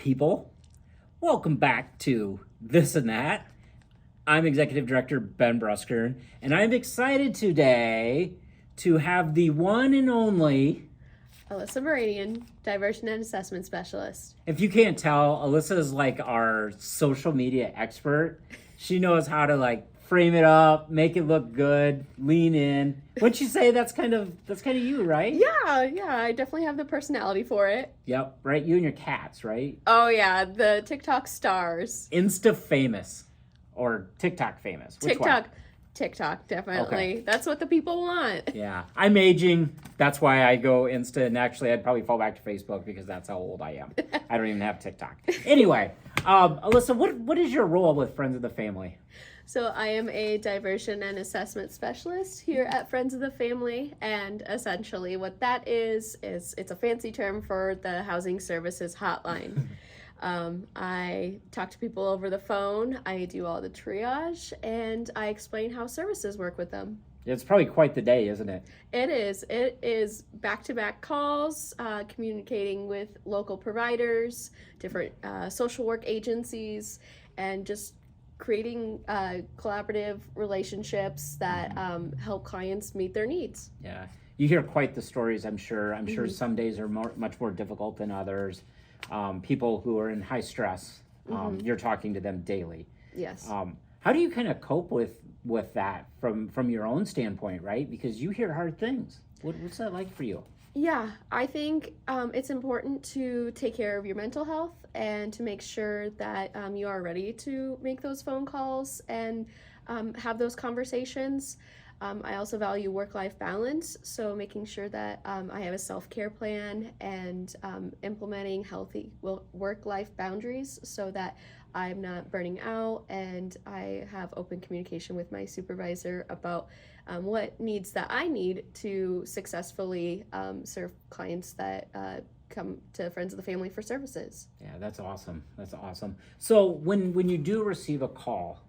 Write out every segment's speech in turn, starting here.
people? Welcome back to This and That. I'm Executive Director Ben Brusker, and I'm excited today to have the one and only Alyssa, Diversion Assessment Specialist. If you can't tell, Alyssa is like our social media expert. She knows how to frame it up, make it look good, lean in. Wouldn't you say that's kind of you, right? Yeah, I definitely have the personality for it. Yep, right. You and your cats, right? Oh yeah, the TikTok stars. Insta famous or TikTok famous. Which one? TikTok, definitely. Okay. That's what the people want. Yeah, I'm aging. That's why I go Insta, and actually I'd probably fall back to Facebook because that's how old I am. I don't even have TikTok. Anyway, Alyssa, what is your role with Friends of the Family? So I am a diversion and assessment specialist here at Friends of the Family, and essentially what that is it's a fancy term for the housing services hotline. I talk to people over the phone, I do all the triage, and I explain how services work with them. It's probably quite the day, isn't it? It is back-to-back calls, communicating with local providers, different social work agencies, and just creating collaborative relationships that help clients meet their needs. Yeah, you hear quite the stories, I'm sure. I'm sure some days are much more difficult than others. People who are in high stress, you're talking to them daily. Yes. How do you kind of cope with that from your own standpoint, right? Because you hear hard things. What's that like for you? Yeah, I think it's important to take care of your mental health and to make sure that you are ready to make those phone calls and have those conversations. I also value work-life balance, so making sure that I have a self-care plan and implementing healthy work-life boundaries so that I'm not burning out, and I have open communication with my supervisor about what needs that I need to successfully serve clients that come to Friends of the Family for services. Yeah, that's awesome. That's awesome. So when you do receive a call,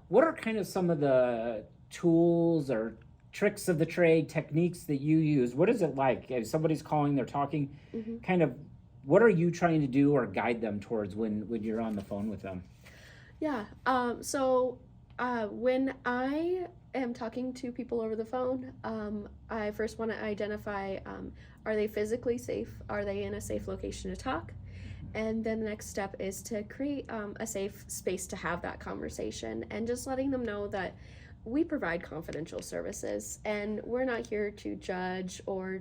what are kind of some of the tools or tricks of the trade, techniques that you use? What is it like if somebody's calling, they're talking, kind of what are you trying to do or guide them towards when you're on the phone with them? Yeah, so when I am talking to people over the phone, I first want to identify, are they physically safe? Are they in a safe location to talk? And then the next step is to create a safe space to have that conversation, and just letting them know that we provide confidential services and we're not here to judge or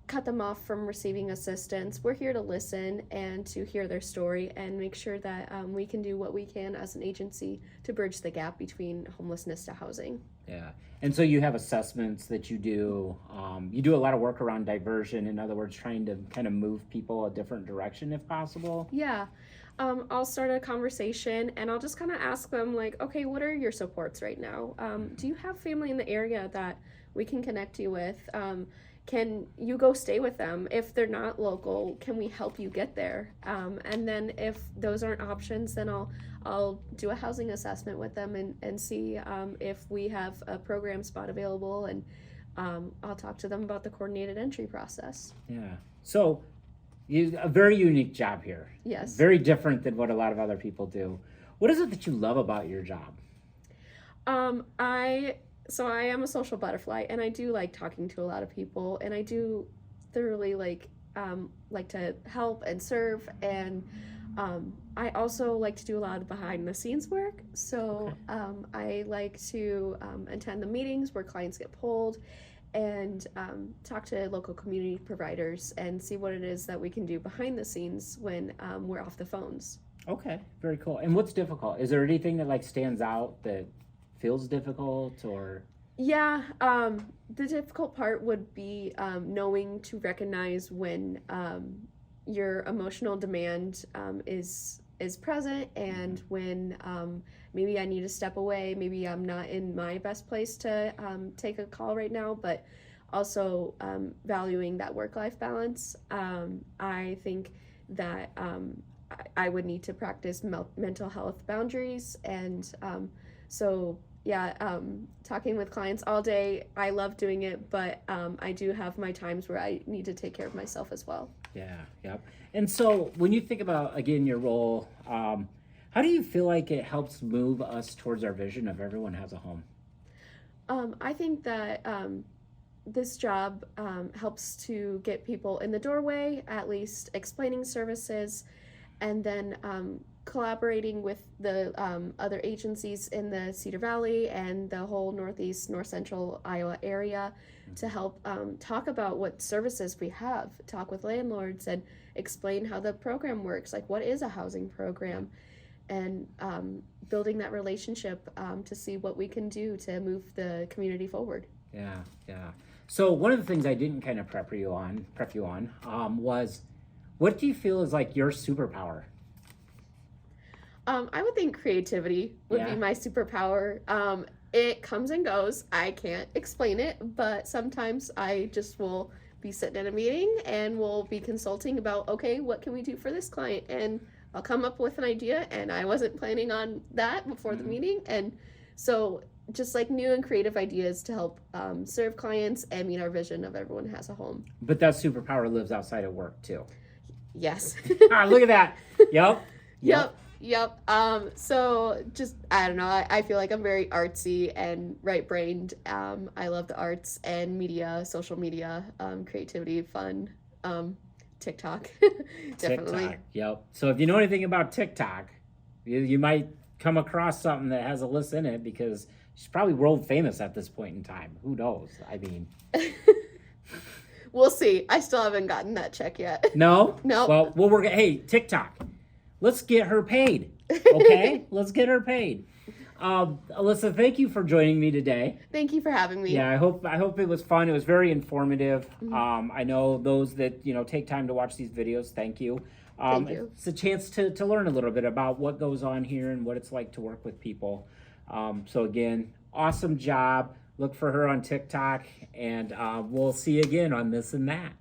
cut them off from receiving assistance. We're here to listen and to hear their story and make sure that we can do what we can as an agency to bridge the gap between homelessness to housing. Yeah, and so you have assessments that you do. You do a lot of work around diversion, in other words, trying to kind of move people a different direction if possible. Yeah. I'll start a conversation and I'll just kind of ask them okay, what are your supports right now? Do you have family in the area that we can connect you with? Can you go stay with them? If they're not local, can we help you get there? And then if those aren't options, then I'll do a housing assessment with them and see if we have a program spot available, and I'll talk to them about the coordinated entry process. Yeah. So a very unique job here. Yes. Very different than what a lot of other people do. What is it that you love about your job? I am a social butterfly, and I do like talking to a lot of people, and I do thoroughly like to help and serve, and I also like to do a lot of behind the scenes work. So I like to attend the meetings where clients get pulled, and talk to local community providers and see what it is that we can do behind the scenes when we're off the phones. Okay, very cool. And what's difficult? Is there anything that stands out that feels difficult, or? Yeah, the difficult part would be knowing to recognize when your emotional demand is present, and when maybe I need to step away, maybe I'm not in my best place to take a call right now, but also valuing that work-life balance. I think that I would need to practice mental health boundaries, and talking with clients all day, I love doing it, but I do have my times where I need to take care of myself as well. Yeah, yep. And so when you think about, again, your role, how do you feel like it helps move us towards our vision of everyone has a home? I think that this job helps to get people in the doorway, at least explaining services, and then collaborating with the other agencies in the Cedar Valley and the whole Northeast, North Central Iowa area to help talk about what services we have, talk with landlords and explain how the program works, like what is a housing program, and building that relationship to see what we can do to move the community forward. Yeah, yeah. So one of the things I didn't kind of prep you on was, what do you feel is like your superpower? I would think creativity would be my superpower. It comes and goes. I can't explain it, but sometimes I just will be sitting in a meeting and we'll be consulting about, okay, what can we do for this client? And I'll come up with an idea, and I wasn't planning on that before the meeting. And so just like new and creative ideas to help serve clients and meet our vision of everyone has a home. But that superpower lives outside of work too. Yes. Look at that. Yep. Yep. So just, I don't know. I feel like I'm very artsy and right-brained. I love the arts and media, social media, creativity, fun, TikTok. Definitely. TikTok. Yep. So if you know anything about TikTok, you might come across something that has Alyssa in it, because she's probably world famous at this point in time. Who knows? I mean, we'll see. I still haven't gotten that check yet. No? No. Well, we'll work. Hey, TikTok, let's get her paid. Okay? Let's get her paid. Alyssa, thank you for joining me today. Thank you for having me. Yeah, I hope it was fun. It was very informative. I know those that take time to watch these videos. Thank you. Thank you. It's a chance to learn a little bit about what goes on here and what it's like to work with people. So again, awesome job. Look for her on TikTok, and we'll see you again on This and That.